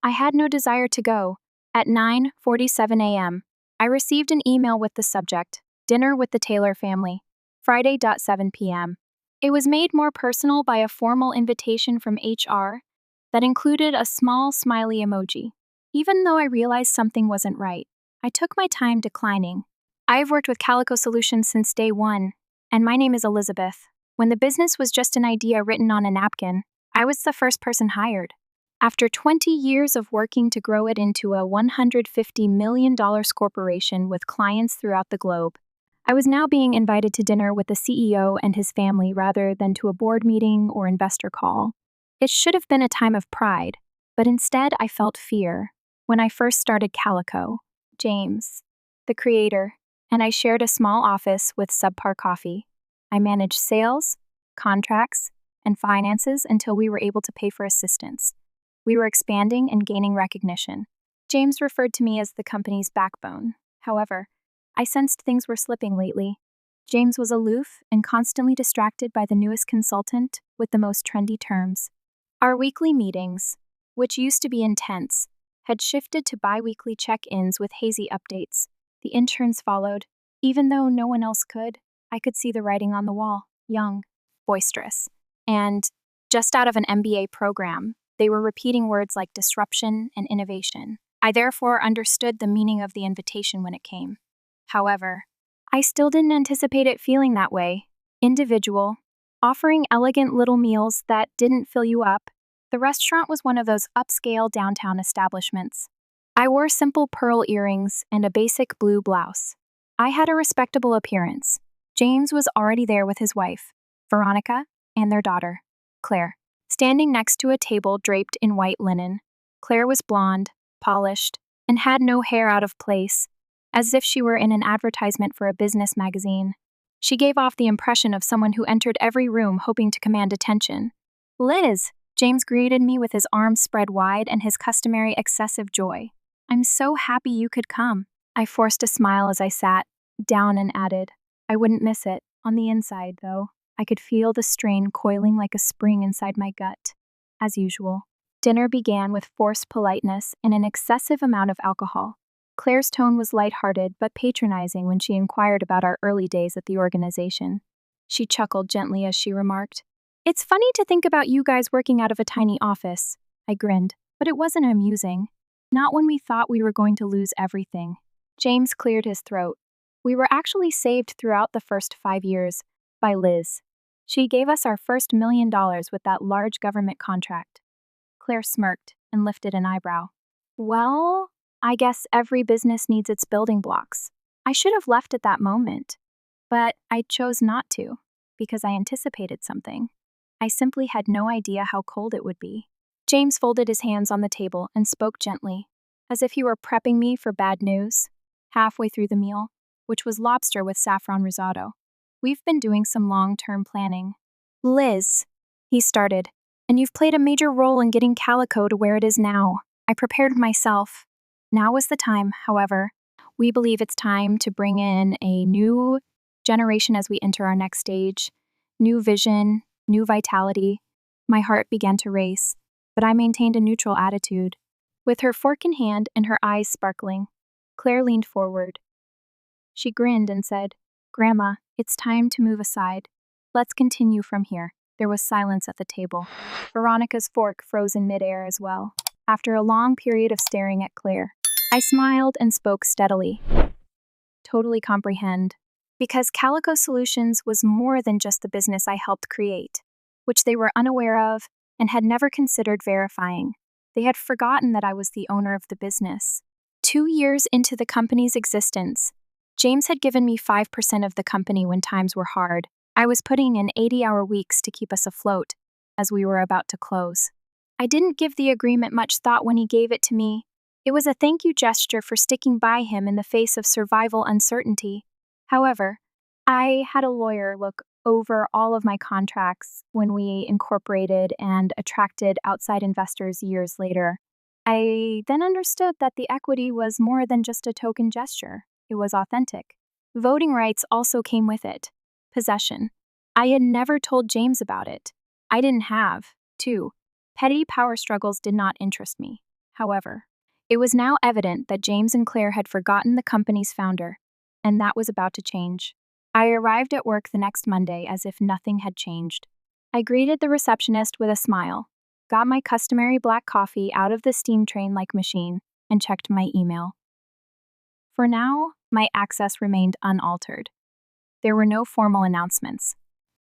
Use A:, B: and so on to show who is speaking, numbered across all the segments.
A: I had no desire to go. At 9:47 a.m., I received an email with the subject, Dinner with the Taylor Family, Friday.7 p.m. It was made more personal by a formal invitation from HR that included a small smiley emoji. Even though I realized something wasn't right, I took my time declining. I've worked with Calico Solutions since day one, and my name is Elizabeth. When the business was just an idea written on a napkin, I was the first person hired. After 20 years of working to grow it into a $150 million corporation with clients throughout the globe, I was now being invited to dinner with the CEO and his family rather than to a board meeting or investor call. It should have been a time of pride, but instead I felt fear. When I first started Calico, James, the creator, and I shared a small office with subpar coffee. I managed sales, contracts, and finances until we were able to pay for assistants. We were expanding and gaining recognition. James referred to me as the company's backbone. However, I sensed things were slipping lately. James was aloof and constantly distracted by the newest consultant with the most trendy terms. Our weekly meetings, which used to be intense, had shifted to bi-weekly check-ins with hazy updates. The interns followed. Even though no one else could, I could see the writing on the wall. Young, boisterous, and just out of an MBA program. They were repeating words like disruption and innovation. I therefore understood the meaning of the invitation when it came. However, I still didn't anticipate it feeling that way. Individual, offering elegant little meals that didn't fill you up. The restaurant was one of those upscale downtown establishments. I wore simple pearl earrings and a basic blue blouse. I had a respectable appearance. James was already there with his wife, Veronica, and their daughter, Claire, standing next to a table draped in white linen. Claire was blonde, polished, and had no hair out of place, as if she were in an advertisement for a business magazine. She gave off the impression of someone who entered every room hoping to command attention. "Liz," James greeted me with his arms spread wide and his customary excessive joy. "I'm so happy you could come." I forced a smile as I sat down and added, "I wouldn't miss it." On the inside, though, I could feel the strain coiling like a spring inside my gut. As usual, dinner began with forced politeness and an excessive amount of alcohol. Claire's tone was lighthearted but patronizing when she inquired about our early days at the organization. She chuckled gently as she remarked, "It's funny to think about you guys working out of a tiny office." I grinned, but it wasn't amusing. Not when we thought we were going to lose everything. James cleared his throat. We were actually saved throughout the first 5 years by Liz. She gave us our first $1 million with that large government contract. Claire smirked and lifted an eyebrow. "Well, I guess every business needs its building blocks. I should have left at that moment, but I chose not to because I anticipated something. I simply had no idea how cold it would be." James folded his hands on the table and spoke gently, as if he were prepping me for bad news. Halfway through the meal, which was lobster with saffron risotto, "We've been doing some long-term planning." "Liz," he started, "and you've played a major role in getting Calico to where it is now. I prepared myself. Now is the time, however. We believe it's time to bring in a new generation as we enter our next stage. New vision, new vitality." My heart began to race, but I maintained a neutral attitude. With her fork in hand and her eyes sparkling, Claire leaned forward. She grinned and said, "Grandma, it's time to move aside. Let's continue from here." There was silence at the table. Veronica's fork froze in midair as well. After a long period of staring at Claire, I smiled and spoke steadily. "Totally comprehend. Because Calico Solutions was more than just the business I helped create, which they were unaware of and had never considered verifying. They had forgotten that I was the owner of the business. 2 years into the company's existence, James had given me 5% of the company when times were hard. I was putting in 80-hour weeks to keep us afloat, as we were about to close. I didn't give the agreement much thought when he gave it to me. It was a thank you gesture for sticking by him in the face of survival uncertainty. However, I had a lawyer look over all of my contracts when we incorporated and attracted outside investors years later. I then understood that the equity was more than just a token gesture. It was authentic. Voting rights also came with it. Possession. I had never told James about it. I didn't have to. Petty power struggles did not interest me. However, it was now evident that James and Claire had forgotten the company's founder, and that was about to change. I arrived at work the next Monday as if nothing had changed. I greeted the receptionist with a smile, got my customary black coffee out of the steam train-like machine, and checked my email. For now, my access remained unaltered. There were no formal announcements.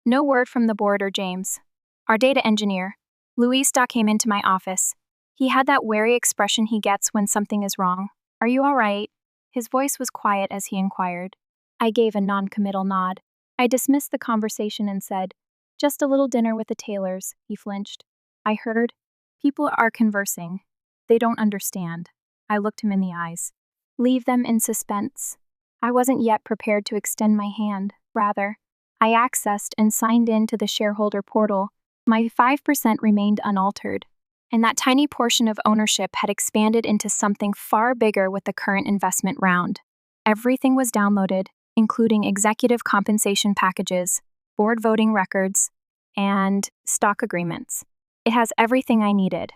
A: No word from the board or James. Our data engineer, Luis, came into my office. He had that wary expression he gets when something is wrong. "Are you all right?" His voice was quiet as he inquired. I gave a non-committal nod. I dismissed the conversation and said, "Just a little dinner with the Taylors." He flinched. I heard, "People are conversing. They don't understand." I looked him in the eyes. "Leave them in suspense." I wasn't yet prepared to extend my hand. Rather, I accessed and signed in to the shareholder portal. My 5% remained unaltered, and that tiny portion of ownership had expanded into something far bigger with the current investment round. Everything was downloaded, including executive compensation packages, board voting records, and stock agreements. It has everything I needed.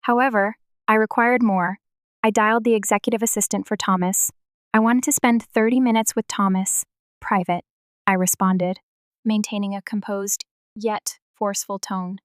A: However, I required more. I dialed the executive assistant for Thomas. I wanted to spend 30 minutes with Thomas. "Private," I responded, maintaining a composed, yet forceful tone.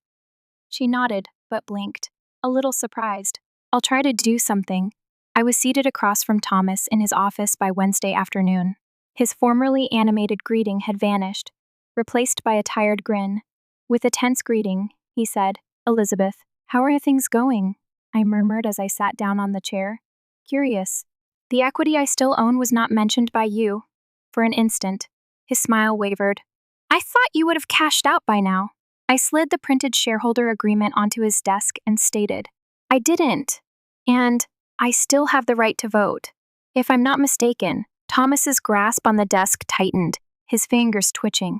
A: She nodded, but blinked, a little surprised. "I'll try to do something." I was seated across from Thomas in his office by Wednesday afternoon. His formerly animated greeting had vanished, replaced by a tired grin. With a tense greeting, he said, "Elizabeth, how are things going?" I murmured as I sat down on the chair. "Curious. The equity I still own was not mentioned by you." For an instant, his smile wavered. "I thought you would have cashed out by now." I slid the printed shareholder agreement onto his desk and stated, "I didn't. And I still have the right to vote." If I'm not mistaken, Thomas's grasp on the desk tightened, his fingers twitching.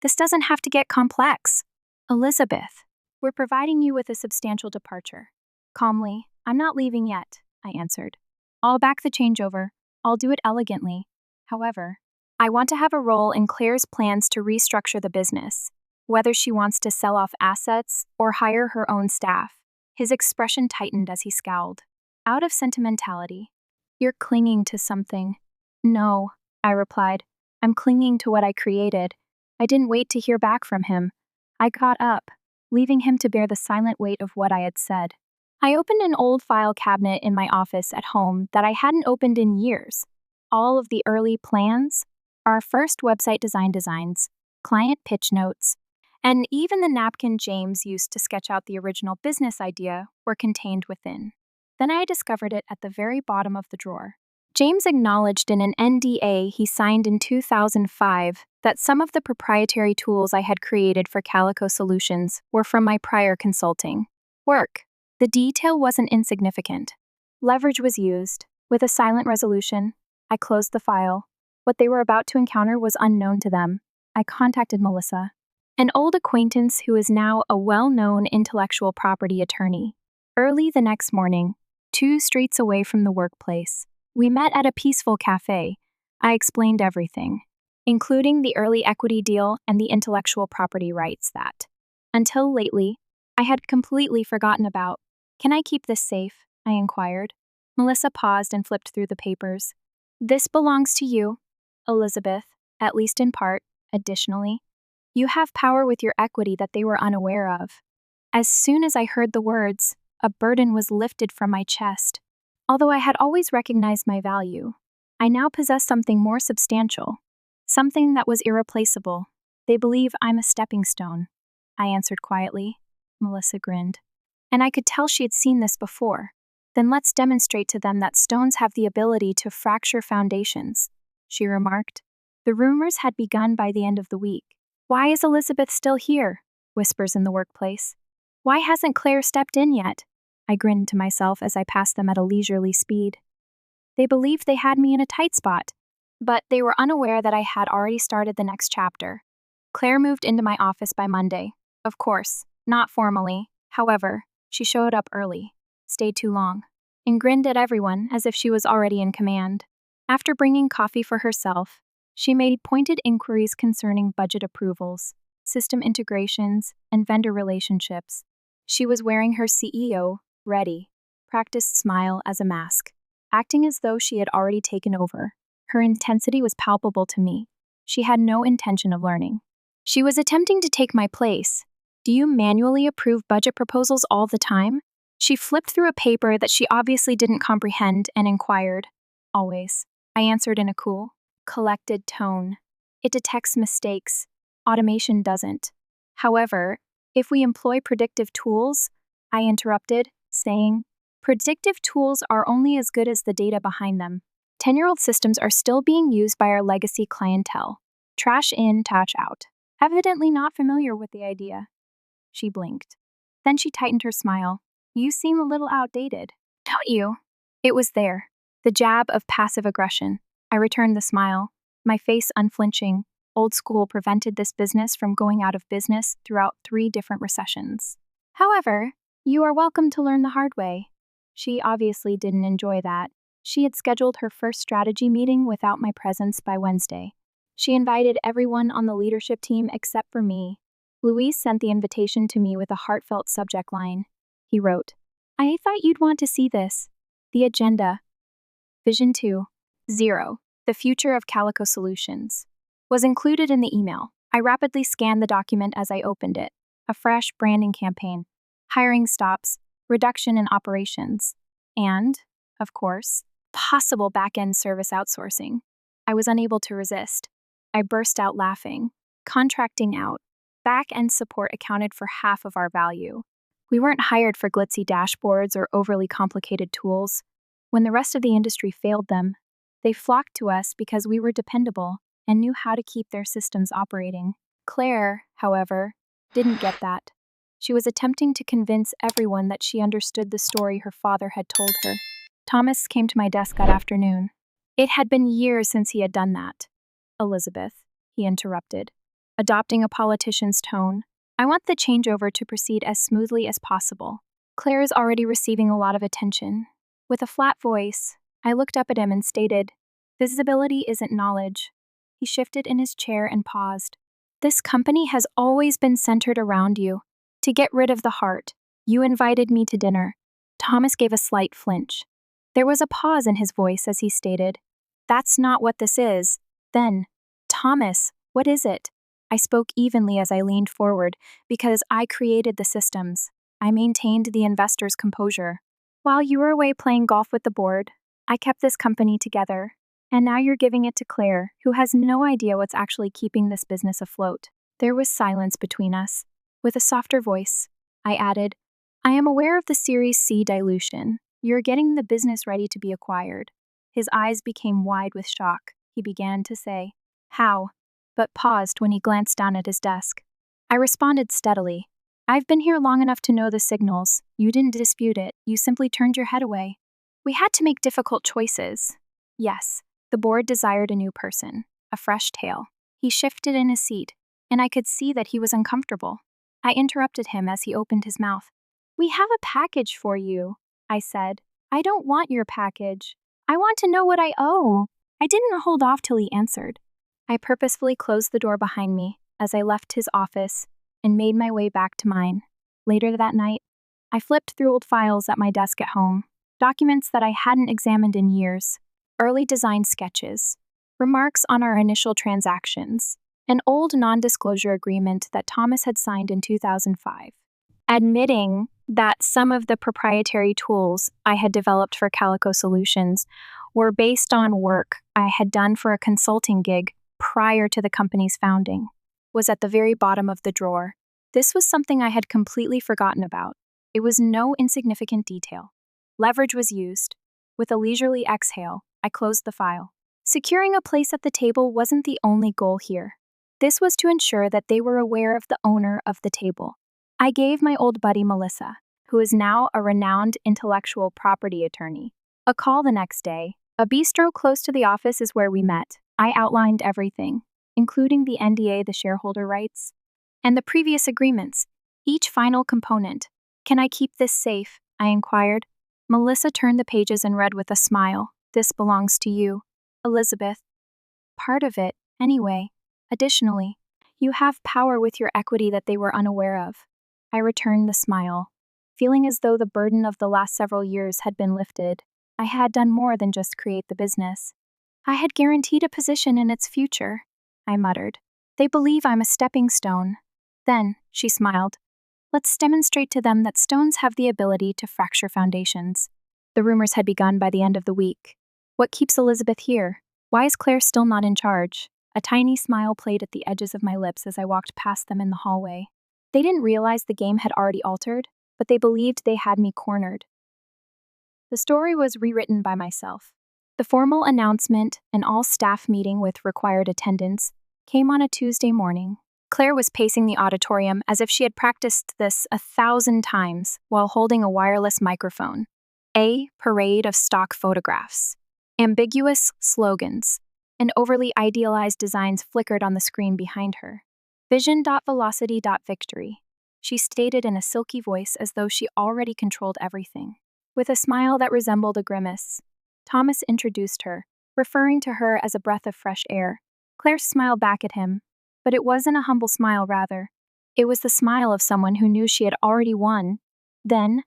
A: "This doesn't have to get complex. Elizabeth, we're providing you with a substantial departure." Calmly, "I'm not leaving yet," I answered. "I'll back the changeover. I'll do it elegantly. However, I want to have a role in Claire's plans to restructure the business, whether she wants to sell off assets or hire her own staff." His expression tightened as he scowled. "Out of sentimentality. You're clinging to something." "No," I replied. "I'm clinging to what I created." I didn't wait to hear back from him. I got up, leaving him to bear the silent weight of what I had said. I opened an old file cabinet in my office at home that I hadn't opened in years. All of the early plans, our first website designs, client pitch notes, and even the napkin James used to sketch out the original business idea were contained within. Then I discovered it at the very bottom of the drawer. James acknowledged in an NDA he signed in 2005 that some of the proprietary tools I had created for Calico Solutions were from my prior consulting work. The detail wasn't insignificant. Leverage was used. With a silent resolution, I closed the file. What they were about to encounter was unknown to them. I contacted Melissa, an old acquaintance who is now a well-known intellectual property attorney. Early the next morning, 2 streets away from the workplace, we met at a peaceful cafe. I explained everything, including the early equity deal and the intellectual property rights that, until lately, I had completely forgotten about. "Can I keep this safe?" I inquired. Melissa paused and flipped through the papers. "This belongs to you, Elizabeth, at least in part. Additionally, you have power with your equity that they were unaware of." As soon as I heard the words, a burden was lifted from my chest. Although I had always recognized my value, I now possess something more substantial, something that was irreplaceable. "They believe I'm a stepping stone," I answered quietly. Melissa grinned. And I could tell she had seen this before. "Then let's demonstrate to them that stones have the ability to fracture foundations," she remarked. The rumors had begun by the end of the week. "Why is Elizabeth still here?" Whispers in the workplace. "Why hasn't Claire stepped in yet?" I grinned to myself as I passed them at a leisurely speed. They believed they had me in a tight spot, but they were unaware that I had already started the next chapter. Claire moved into my office by Monday. Of course, not formally. However, she showed up early, stayed too long, and grinned at everyone as if she was already in command. After bringing coffee for herself, she made pointed inquiries concerning budget approvals, system integrations, and vendor relationships. She was wearing her CEO, ready, practiced smile as a mask, acting as though she had already taken over. Her intensity was palpable to me. She had no intention of learning. She was attempting to take my place. Do you manually approve budget proposals all the time? She flipped through a paper that she obviously didn't comprehend and inquired. Always. I answered in a cool, collected tone. It detects mistakes. Automation doesn't. However, if we employ predictive tools, I interrupted, saying, predictive tools are only as good as the data behind them. 10-year-old systems are still being used by our legacy clientele. Trash in, trash out. Evidently not familiar with the idea. She blinked. Then she tightened her smile. You seem a little outdated. Don't you? It was there. The jab of passive aggression. I returned the smile, my face unflinching. Old school prevented this business from going out of business throughout 3 different recessions. However, you are welcome to learn the hard way. She obviously didn't enjoy that. She had scheduled her first strategy meeting without my presence by Wednesday. She invited everyone on the leadership team except for me. Luis sent the invitation to me with a heartfelt subject line. He wrote, I thought you'd want to see this. The agenda. Vision 2.0. The future of Calico Solutions. Was included in the email. I rapidly scanned the document as I opened it. A fresh branding campaign. Hiring stops. Reduction in operations. And, of course, possible back-end service outsourcing. I was unable to resist. I burst out laughing. Contracting out. Back-end support accounted for half of our value. We weren't hired for glitzy dashboards or overly complicated tools. When the rest of the industry failed them, they flocked to us because we were dependable and knew how to keep their systems operating. Claire, however, didn't get that. She was attempting to convince everyone that she understood the story her father had told her. Thomas came to my desk that afternoon. It had been years since he had done that. Elizabeth, he interrupted, adopting a politician's tone. I want the changeover to proceed as smoothly as possible. Claire is already receiving a lot of attention. With a flat voice, I looked up at him and stated, visibility isn't knowledge. He shifted in his chair and paused. This company has always been centered around you. To get rid of the heart, you invited me to dinner. Thomas gave a slight flinch. There was a pause in his voice as he stated, that's not what this is. Then, Thomas, what is it? I spoke evenly as I leaned forward because I created the systems. I maintained the investors' composure. While you were away playing golf with the board, I kept this company together. And now you're giving it to Claire, who has no idea what's actually keeping this business afloat. There was silence between us. With a softer voice, I added, I am aware of the Series C dilution. You're getting the business ready to be acquired. His eyes became wide with shock. He began to say, how? But paused when he glanced down at his desk. I responded steadily. I've been here long enough to know the signals. You didn't dispute it. You simply turned your head away. We had to make difficult choices. Yes, the board desired a new person, a fresh tail. He shifted in his seat, and I could see that he was uncomfortable. I interrupted him as he opened his mouth. We have a package for you, I said. I don't want your package. I want to know what I owe. I didn't hold off till he answered. I purposefully closed the door behind me as I left his office and made my way back to mine. Later that night, I flipped through old files at my desk at home, documents that I hadn't examined in years, early design sketches, remarks on our initial transactions, an old non-disclosure agreement that Thomas had signed in 2005, admitting that some of the proprietary tools I had developed for Calico Solutions were based on work I had done for a consulting gig prior to the company's founding, was at the very bottom of the drawer. This was something I had completely forgotten about. It was no insignificant detail. Leverage was used. With a leisurely exhale, I closed the file. Securing a place at the table wasn't the only goal here. This was to ensure that they were aware of the owner of the table. I gave my old buddy Melissa, who is now a renowned intellectual property attorney, a call the next day. A bistro close to the office is where we met. I outlined everything, including the NDA, the shareholder rights, and the previous agreements, each final component. Can I keep this safe? I inquired. Melissa turned the pages and read with a smile. This belongs to you, Elizabeth. Part of it, anyway. Additionally, you have power with your equity that they were unaware of. I returned the smile. feeling as though the burden of the last several years had been lifted. I had done more than just create the business. I had guaranteed a position in its future, I muttered. They believe I'm a stepping stone. Then, she smiled. Let's demonstrate to them that stones have the ability to fracture foundations. The rumors had begun by the end of the week. What keeps Elizabeth here? Why is Claire still not in charge? A tiny smile played at the edges of my lips as I walked past them in the hallway. They didn't realize the game had already altered, but they believed they had me cornered. The story was rewritten by myself. The formal announcement, an all-staff meeting with required attendance, came on a Tuesday morning. Claire was pacing the auditorium as if she had practiced this 1,000 times while holding a wireless microphone. A parade of stock photographs, ambiguous slogans, and overly idealized designs flickered on the screen behind her. Vision.velocity.victory, she stated in a silky voice as though she already controlled everything. With a smile that resembled a grimace, Thomas introduced her, referring to her as a breath of fresh air. Claire smiled back at him, but it wasn't a humble smile, rather. It was the smile of someone who knew she had already won. Then,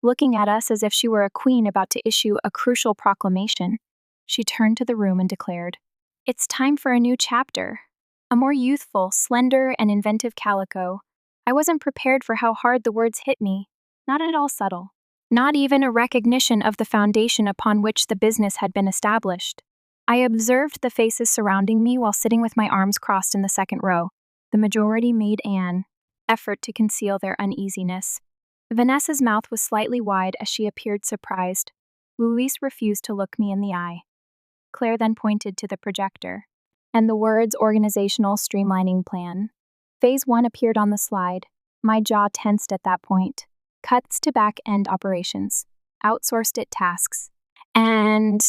A: looking at us as if she were a queen about to issue a crucial proclamation, she turned to the room and declared, "It's time for a new chapter." A more youthful, slender, and inventive Calico. I wasn't prepared for how hard the words hit me, not at all subtle. Not even a recognition of the foundation upon which the business had been established. I observed the faces surrounding me while sitting with my arms crossed in the second row. The majority made an effort to conceal their uneasiness. Vanessa's mouth was slightly wide as she appeared surprised. Louise refused to look me in the eye. Claire then pointed to the projector, and the words organizational streamlining plan. Phase 1 appeared on the slide. My jaw tensed at that point. Cuts to back-end operations, outsourced it tasks, and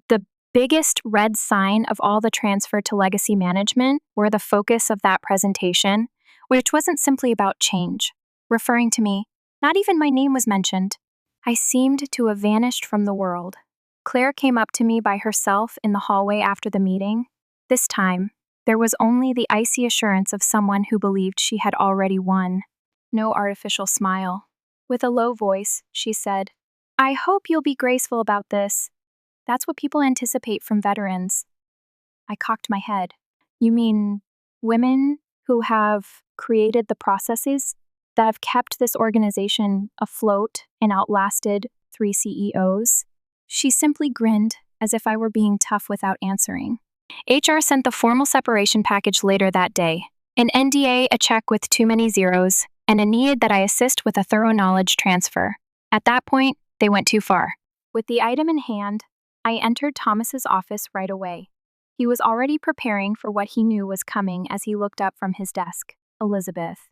A: the biggest red sign of all the transfer to legacy management were the focus of that presentation, which wasn't simply about change. Referring to me, not even my name was mentioned. I seemed to have vanished from the world. Claire came up to me by herself in the hallway after the meeting. This time, there was only the icy assurance of someone who believed she had already won. No artificial smile. With a low voice, she said, "I hope you'll be graceful about this. That's what people anticipate from veterans." I cocked my head. You mean women who have created the processes that have kept this organization afloat and outlasted 3 CEOs? She simply grinned, as if I were being tough without answering. HR sent the formal separation package later that day. An NDA, a check with too many zeros, and a need that I assist with a thorough knowledge transfer. At that point, they went too far. With the item in hand, I entered Thomas's office right away. He was already preparing for what he knew was coming as he looked up from his desk. "Elizabeth,"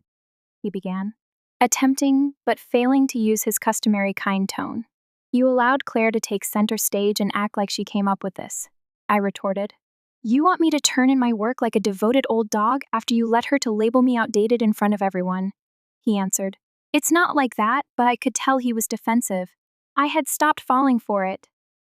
A: he began, attempting but failing to use his customary kind tone. "You allowed Claire to take center stage and act like she came up with this," I retorted. "You want me to turn in my work like a devoted old dog after you let her to label me outdated in front of everyone?" He answered. "It's not like that," but I could tell he was defensive. I had stopped falling for it.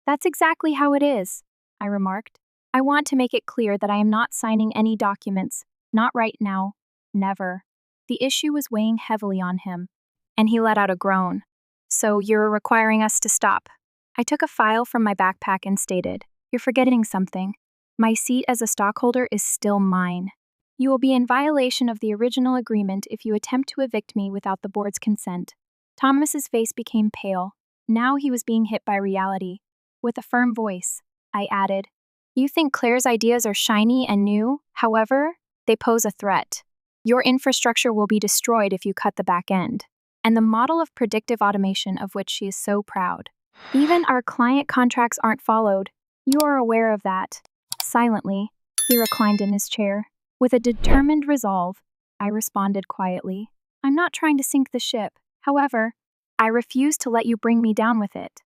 A: "That's exactly how it is," I remarked. "I want to make it clear that I am not signing any documents. Not right now. Never." The issue was weighing heavily on him, and he let out a groan. "So you're requiring us to stop?" I took a file from my backpack and stated, "You're forgetting something. My seat as a stockholder is still mine. You will be in violation of the original agreement if you attempt to evict me without the board's consent." Thomas's face became pale. Now he was being hit by reality. With a firm voice, I added, "You think Claire's ideas are shiny and new, however, they pose a threat. Your infrastructure will be destroyed if you cut the back end, and the model of predictive automation of which she is so proud. Even our client contracts aren't followed. You are aware of that." Silently, he reclined in his chair. With a determined resolve, I responded quietly, "I'm not trying to sink the ship. However, I refuse to let you bring me down with it."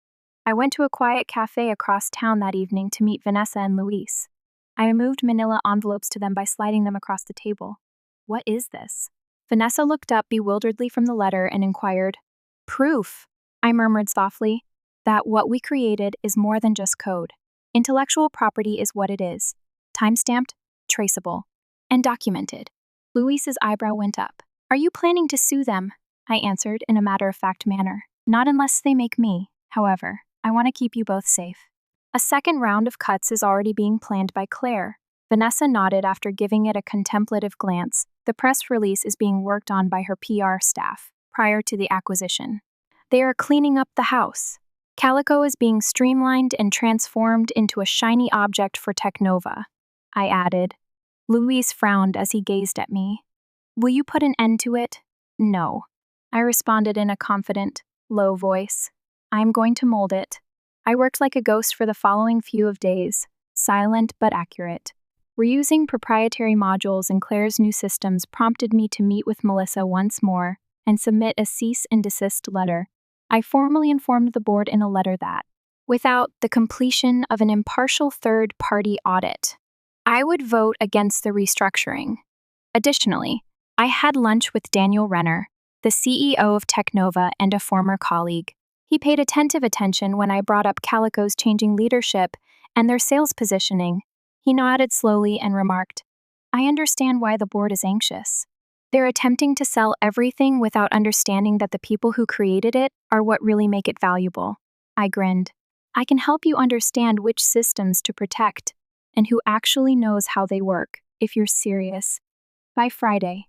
A: I went to a quiet cafe across town that evening to meet Vanessa and Luis. I moved manila envelopes to them by sliding them across the table. "What is this?" Vanessa looked up bewilderedly from the letter and inquired. "Proof," I murmured softly, "that what we created is more than just code. Intellectual property is what it is. Time-stamped, traceable, and documented." Luis's eyebrow went up. "Are you planning to sue them?" I answered in a matter-of-fact manner. Not unless they make me. However, I want to keep you both safe. A second round of cuts is already being planned by Claire. Vanessa nodded after giving it a contemplative glance. The press release is being worked on by her PR staff prior to the acquisition. They are cleaning up the house. Calico is being streamlined and transformed into a shiny object for Technova, I added. Luis frowned as he gazed at me. Will you put an end to it? No, I responded in a confident, low voice. I'm going to mold it. I worked like a ghost for the following few of days, silent but accurate. Reusing proprietary modules in Claire's new systems prompted me to meet with Melissa once more and submit a cease and desist letter. I formally informed the board in a letter that, without the completion of an impartial third-party audit, I would vote against the restructuring. Additionally, I had lunch with Daniel Renner, the CEO of Technova and a former colleague. He paid attentive attention when I brought up Calico's changing leadership and their sales positioning. He nodded slowly and remarked, I understand why the board is anxious. They're attempting to sell everything without understanding that the people who created it are what really make it valuable. I grinned. I can help you understand which systems to protect and who actually knows how they work, if you're serious. By Friday,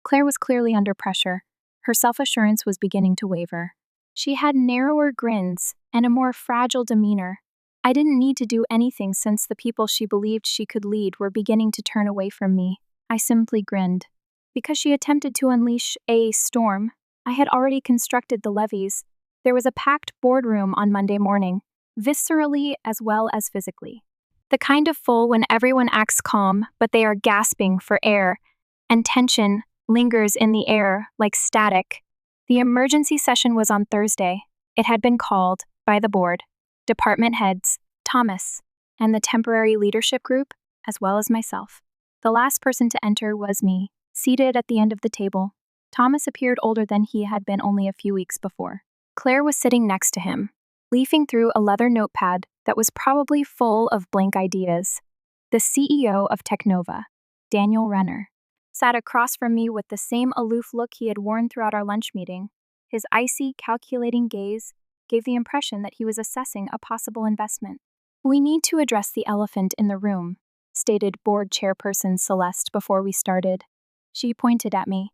A: Claire was clearly under pressure. Her self-assurance was beginning to waver. She had narrower grins and a more fragile demeanor. I didn't need to do anything since the people she believed she could lead were beginning to turn away from me. I simply grinned. Because she attempted to unleash a storm, I had already constructed the levees. There was a packed boardroom on Monday morning, viscerally as well as physically. The kind of full when everyone acts calm, but they are gasping for air, and tension lingers in the air like static. The emergency session was on Thursday. It had been called by the board, department heads, Thomas, and the temporary leadership group, as well as myself. The last person to enter was me, seated at the end of the table. Thomas appeared older than he had been only a few weeks before. Claire was sitting next to him, leafing through a leather notepad that was probably full of blank ideas. The CEO of Technova, Daniel Renner, sat across from me with the same aloof look he had worn throughout our lunch meeting. His icy, calculating gaze gave the impression that he was assessing a possible investment. We need to address the elephant in the room, stated board chairperson Celeste before we started. She pointed at me.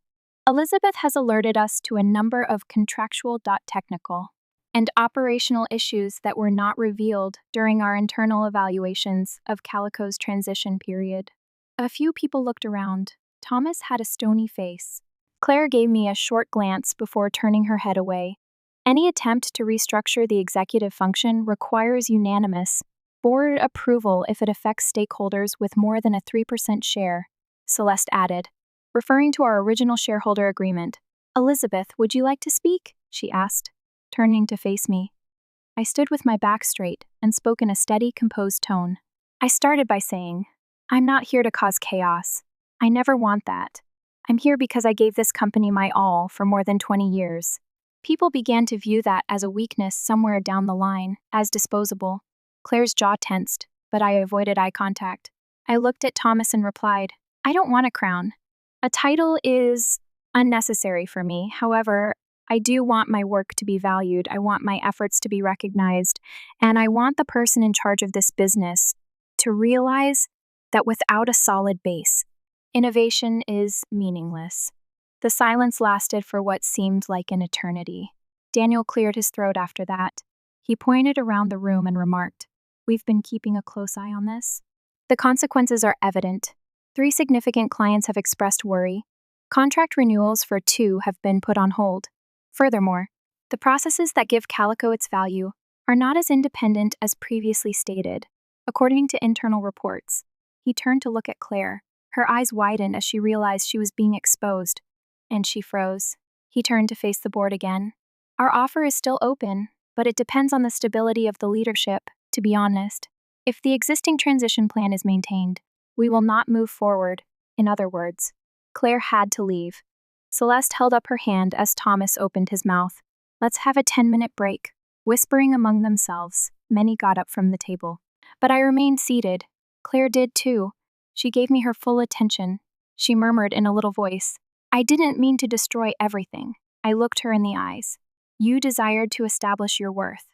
A: Elizabeth has alerted us to a number of contractual.technical and operational issues that were not revealed during our internal evaluations of Calico's transition period. A few people looked around. Thomas had a stony face. Claire gave me a short glance before turning her head away. Any attempt to restructure the executive function requires unanimous board approval if it affects stakeholders with more than a 3% share, Celeste added, referring to our original shareholder agreement. Elizabeth, would you like to speak? She asked, turning to face me. I stood with my back straight and spoke in a steady, composed tone. I started by saying, I'm not here to cause chaos. I never want that. I'm here because I gave this company my all for more than 20 years. People began to view that as a weakness somewhere down the line, as disposable. Claire's jaw tensed, but I avoided eye contact. I looked at Thomas and replied, I don't want a crown. A title is unnecessary for me. However, I do want my work to be valued. I want my efforts to be recognized. And I want the person in charge of this business to realize that without a solid base, innovation is meaningless. The silence lasted for what seemed like an eternity. Daniel cleared his throat after that. He pointed around the room and remarked, We've been keeping a close eye on this. The consequences are evident. 3 significant clients have expressed worry. Contract renewals for 2 have been put on hold. Furthermore, the processes that give Calico its value are not as independent as previously stated, according to internal reports. He turned to look at Claire. Her eyes widened as she realized she was being exposed, and she froze. He turned to face the board again. Our offer is still open, but it depends on the stability of the leadership, to be honest. If the existing transition plan is maintained, we will not move forward. In other words, Claire had to leave. Celeste held up her hand as Thomas opened his mouth. Let's have a 10-minute break. Whispering among themselves, many got up from the table. But I remained seated. Claire did too. She gave me her full attention. She murmured in a little voice, I didn't mean to destroy everything. I looked her in the eyes. You desired to establish your worth.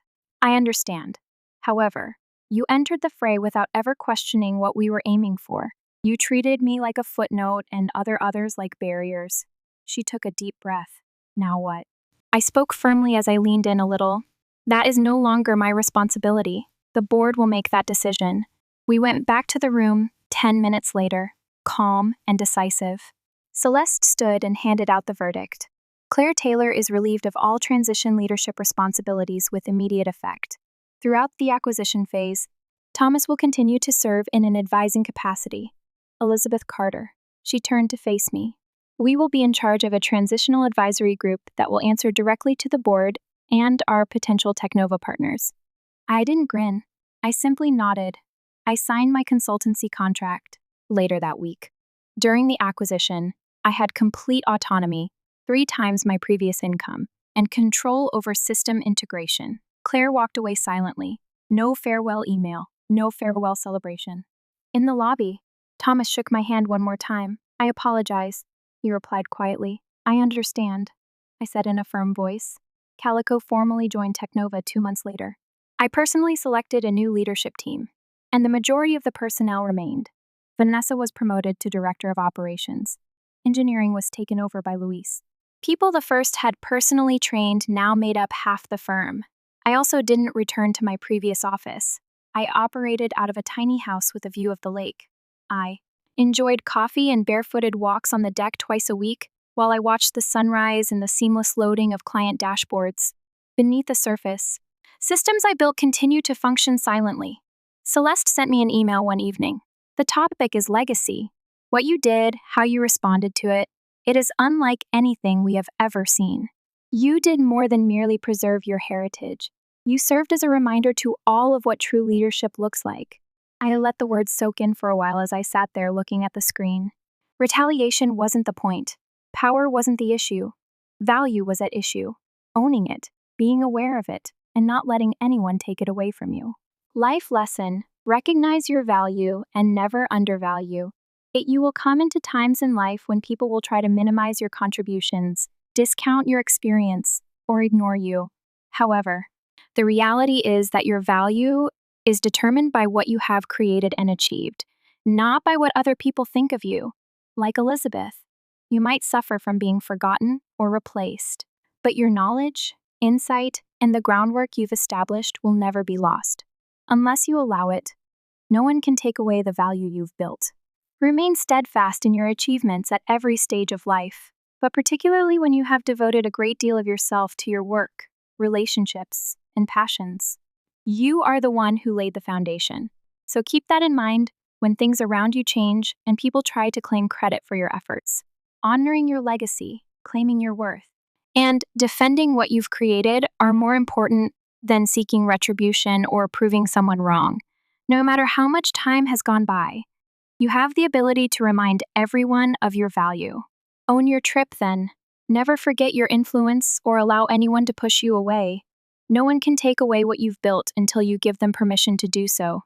A: I understand. However, you entered the fray without ever questioning what we were aiming for. You treated me like a footnote and others like barriers. She took a deep breath. Now what? I spoke firmly as I leaned in a little. That is no longer my responsibility. The board will make that decision. We went back to the room 10 minutes later, calm and decisive. Celeste stood and handed out the verdict. Claire Taylor is relieved of all transition leadership responsibilities with immediate effect. Throughout the acquisition phase, Thomas will continue to serve in an advising capacity. Elizabeth Carter. She turned to face me. We will be in charge of a transitional advisory group that will answer directly to the board and our potential Technova partners. I didn't grin. I simply nodded. I signed my consultancy contract later that week. During the acquisition, I had complete autonomy, 3 times my previous income, and control over system integration. Claire walked away silently. No farewell email, no farewell celebration. In the lobby, Thomas shook my hand one more time. I apologize, he replied quietly. I understand, I said in a firm voice. Calico formally joined Technova 2 months later. I personally selected a new leadership team, and the majority of the personnel remained. Vanessa was promoted to Director of Operations. Engineering was taken over by Luis. People the first had personally trained now made up half the firm. I also didn't return to my previous office. I operated out of a tiny house with a view of the lake. I enjoyed coffee and barefooted walks on the deck twice a week while I watched the sunrise and the seamless loading of client dashboards. Beneath the surface, systems I built continued to function silently. Celeste sent me an email one evening. The topic is legacy. What you did, how you responded to it. It is unlike anything we have ever seen. You did more than merely preserve your heritage. You served as a reminder to all of what true leadership looks like. I let the words soak in for a while as I sat there looking at the screen. Retaliation wasn't the point. Power wasn't the issue. Value was at issue. Owning it, being aware of it, and not letting anyone take it away from you. Life lesson: recognize your value and never undervalue. You will come into times in life when people will try to minimize your contributions, discount your experience, or ignore you. However, the reality is that your value is determined by what you have created and achieved, not by what other people think of you. Like Elizabeth, you might suffer from being forgotten or replaced, but your knowledge, insight, and the groundwork you've established will never be lost. Unless you allow it, no one can take away the value you've built. Remain steadfast in your achievements at every stage of life, but particularly when you have devoted a great deal of yourself to your work, relationships, and passions. You are the one who laid the foundation. So keep that in mind when things around you change and people try to claim credit for your efforts. Honoring your legacy, claiming your worth, and defending what you've created are more important than seeking retribution or proving someone wrong. No matter how much time has gone by, you have the ability to remind everyone of your value. Own your trip then. Never forget your influence or allow anyone to push you away. No one can take away what you've built until you give them permission to do so.